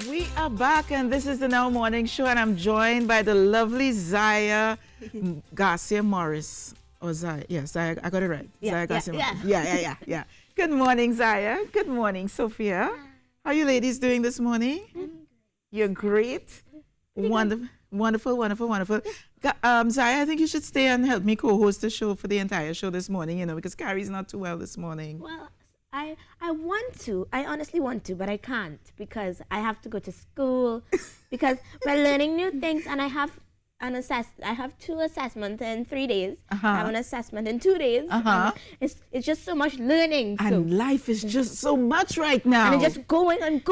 We are back, and this is the Now Morning Show, and I'm joined by the lovely Zaya Garcia Morris. Or Zaya, yeah, Zaya, I got it right. Zaya Garcia Morris. Yeah. Good morning, Zaya. Good morning, Sophia. How are you ladies doing this morning? You're great. Wonderful. Zaya, I think you should stay and help me co-host the show for the entire show this morning, because Carrie's not too well this morning. Well, I want to. I honestly want to, but I can't because I have to go to school because we're learning new things and I have I have 2 assessments in 3 days. I have an assessment in 2 days. It's just so much learning. And life is just so much right now. And it's just going and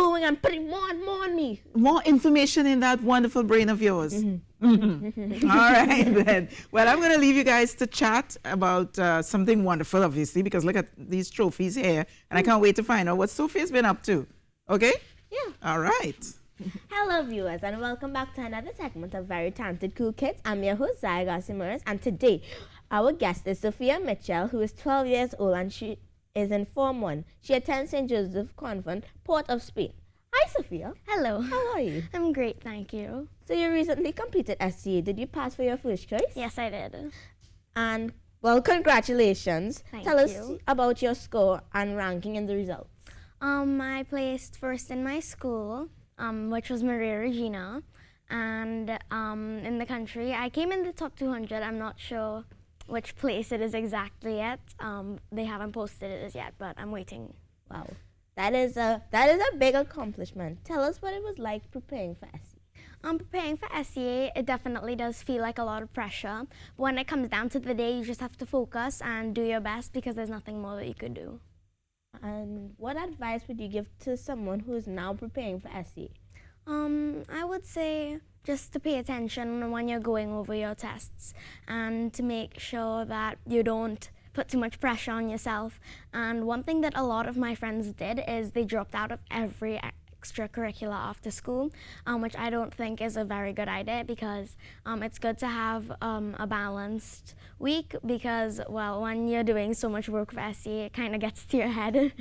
putting more and more on me. More information in that wonderful brain of yours. All right, then. Well, I'm going to leave you guys to chat about something wonderful, obviously, because look at these trophies here. And I can't wait to find out what Sophia's been up to. Okay? Yeah. All right. Hello, viewers, and welcome back to another segment of Very Talented Cool Kids. I'm your host, Zaya Garcia Morris, and today our guest is Sophia Mitchell, who is 12 years old, and she is in Form 1. She attends St. Joseph Convent, Port of Spain. Hi, Sophia. Hello. How are you? I'm great, thank you. So you recently completed SCA. Did you pass for your first choice? Yes, I did. And, well, congratulations. Thank Tell us you. about your score and ranking in the results. I placed first in my school, which was Maria Regina, and in the country. I came in the top 200. I'm not sure which place it is exactly yet. They haven't posted it as yet, but I'm waiting. Wow. That is a big accomplishment. Tell us what it was like preparing for SCA. Preparing for SCA, it definitely does feel like a lot of pressure. But when it comes down to the day, you just have to focus and do your best because there's nothing more that you could do. And what advice would you give to someone who is now preparing for SCA? I would say just to pay attention when you're going over your tests and to make sure that you don't put too much pressure on yourself. And one thing that a lot of my friends did is they dropped out of every extracurricular after school, which I don't think is a very good idea because it's good to have a balanced week because, well, when you're doing so much work for SCA, it kind of gets to your head.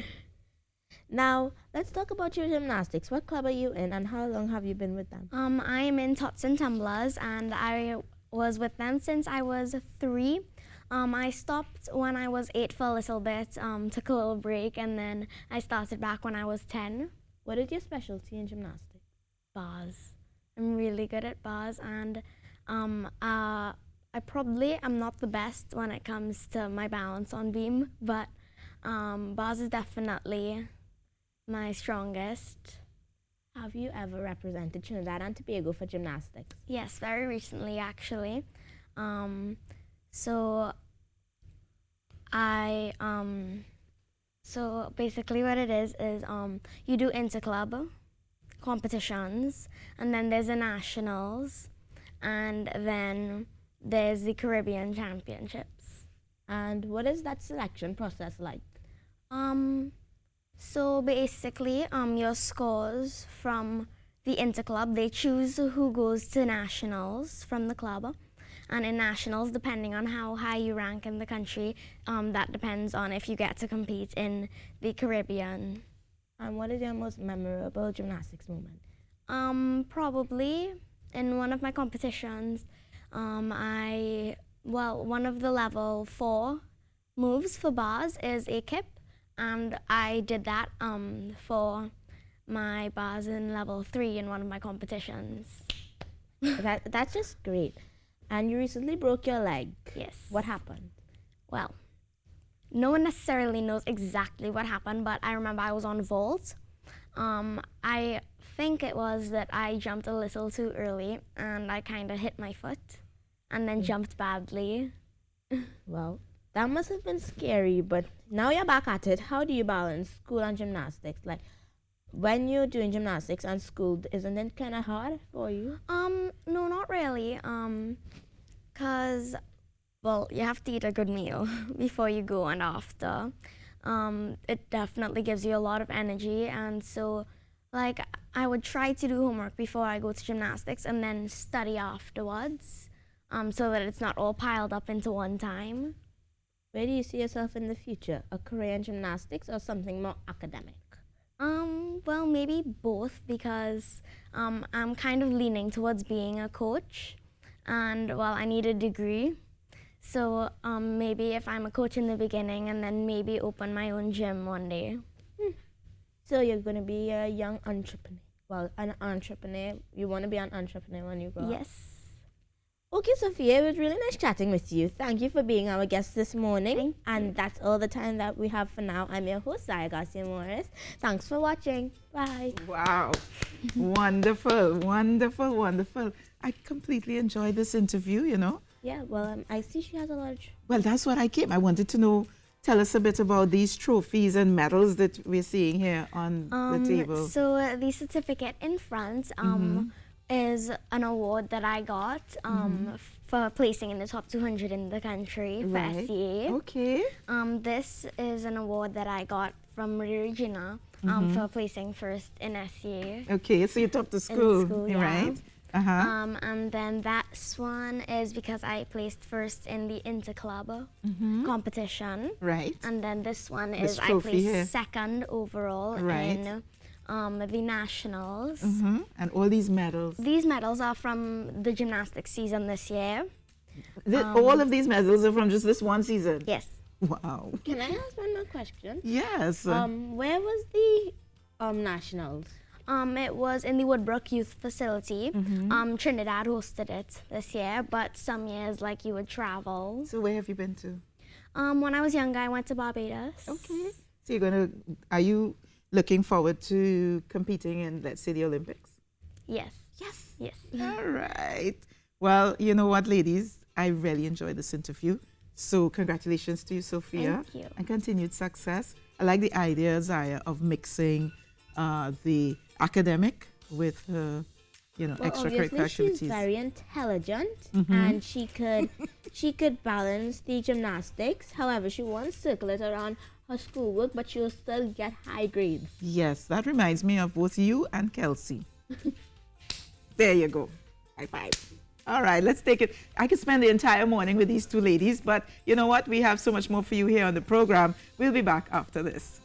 Now, let's talk about your gymnastics. What club are you in and how long have you been with them? I am in Tots and Tumblers and I was with them since I was 3. I stopped when I was 8 for a little bit, took a little break, and then I started back when I was 10. What is your specialty in gymnastics? Bars. I'm really good at bars, and I probably am not the best when it comes to my balance on beam, but bars is definitely my strongest. Have you ever represented Trinidad and Tobago for gymnastics? Yes, very recently actually. So basically what it is you do interclub competitions, and then there's the nationals, and then there's the Caribbean Championships. And what is that selection process like? So basically, your scores from the interclub, they choose who goes to nationals from the club. And in nationals, depending on how high you rank in the country, that depends on if you get to compete in the Caribbean. And what is your most memorable gymnastics moment? Probably in one of my competitions, one of the level 4 moves for bars is a kip, and I did that for my bars in level 3 in one of my competitions. That's just great. And you recently broke your leg. Yes. What happened? Well, no one necessarily knows exactly what happened, but I remember I was on vault. I think it was that I jumped a little too early and I kind of hit my foot and then jumped badly. Well, that must have been scary, but now you're back at it. How do you balance school and gymnastics? Like, when you're doing gymnastics and school, isn't it kind of hard for you? No, not really. 'Cause, well, you have to eat a good meal before you go and after. It definitely gives you a lot of energy, and so, like, I would try to do homework before I go to gymnastics and then study afterwards, so that it's not all piled up into one time. Where do you see yourself in the future? A career in gymnastics or something more academic? Well, maybe both because I'm kind of leaning towards being a coach, and well, I need a degree. So maybe if I'm a coach in the beginning, and then maybe open my own gym one day. So you're going to be a young entrepreneur. Well, an entrepreneur. You want to be an entrepreneur when you grow up. Yes. Okay, Sophia, it was really nice chatting with you. Thank you for being our guest this morning. And that's all the time that we have for now. I'm your host, Zaya Garcia Morris. Thanks for watching. Bye. Wow. Wonderful, wonderful, wonderful. I completely enjoyed this interview, you know. Yeah, well, I see she has a lot of... Well, that's what I came. I wanted to know, tell us a bit about these trophies and medals that we're seeing here on the table. So the certificate in front is an award that I got for placing in the top 200 in the country for SCA. Okay. This is an award that I got from Regina for placing first in SCA. Okay, so you're top to school, school, yeah. right? Uh-huh. And then that one is because I placed first in the interclub competition. Right. And then this one This is I trophy placed here. second overall Right. in the nationals. And all these medals. These medals are from the gymnastics season this year. All of these medals are from just this one season? Yes. Wow. Can I ask one more question? Yes. Where was the nationals? It was in the Woodbrook Youth Facility. Trinidad hosted it this year, but some years, like, you would travel. So where have you been to? When I was younger, I went to Barbados. Okay. So are you looking forward to competing in, let's say, the Olympics? Yes. Yes. Yes. All right. Well, you know what, ladies? I really enjoyed this interview. So congratulations to you, Sophia. Thank you. And continued success. I like the idea, Zaya, of mixing the academic with her, extracurricular Obviously activities. she's very intelligent and she could balance the gymnastics. However, she won't circle it around her schoolwork, but she'll still get high grades. Yes, that reminds me of both you and Kelsey. There you go. High five. All right, let's take it. I could spend the entire morning with these two ladies, but you know what? We have so much more for you here on the program. We'll be back after this.